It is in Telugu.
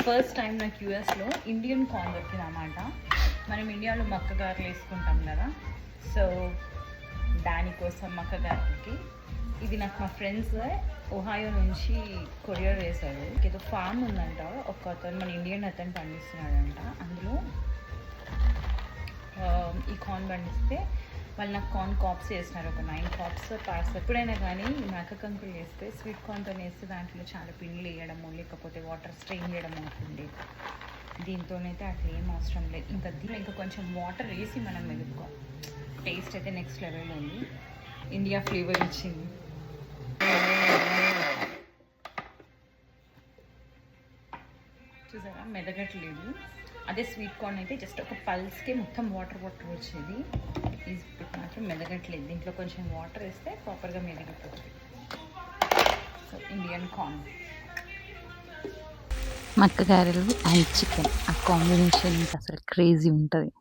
ఫస్ట్ టైం నాకు యూఎస్లో ఇండియన్ కార్న్ దొరికింది అన్నమాట. మనం ఇండియాలో మక్క గారెలు వేసుకుంటాం కదా, సో దానికోసం మక్క గారెలకి ఇది నాకు మా ఫ్రెండ్స్ ఒహాయో నుంచి కొరియర్ వేశారు. ఏదో ఫామ్ ఉందంట, ఒక అతను మన ఇండియన్ అతను పండిస్తున్నాడంట. అందులో ఈ కార్న్ పండిస్తే వాళ్ళు నాకు కార్న్ కాప్స్ వేసినారు, ఒక 9 కాప్స్ పార్సల్. ఎప్పుడైనా కానీ మక్క కంకులు వేస్తే స్వీట్ కార్న్తో వేస్తే దాంట్లో చాలా పిండిలు వేయడము లేకపోతే వాటర్ స్ట్రెయిన్ చేయడం ఉంటుంది. దీంతోనైతే అట్లా ఏం అవసరం లేదు. ఇంకా దీంట్లో ఇంకా కొంచెం వాటర్ వేసి మనం మెలుపుకోవాలి. టేస్ట్ అయితే నెక్స్ట్ లెవెల్ ఉంది, ఇండియా ఫ్లేవర్ ఇచ్చింది. చూసారా మెదగట్లేదు. అదే స్వీట్ కార్న్ అయితే జస్ట్ ఒక పల్స్కే మొత్తం వాటర్ వచ్చేది. ఇది మాత్రం మెదగట్లేదు. దీంట్లో కొంచెం వాటర్ వేస్తే ప్రాపర్గా మెదిగిపోతుంది. సో ఇండియన్ కార్న్ మక్క గారెలు అండ్ చికెన్, ఆ కాంబినేషన్ ఇంకా అసలు క్రేజీ ఉంటుంది.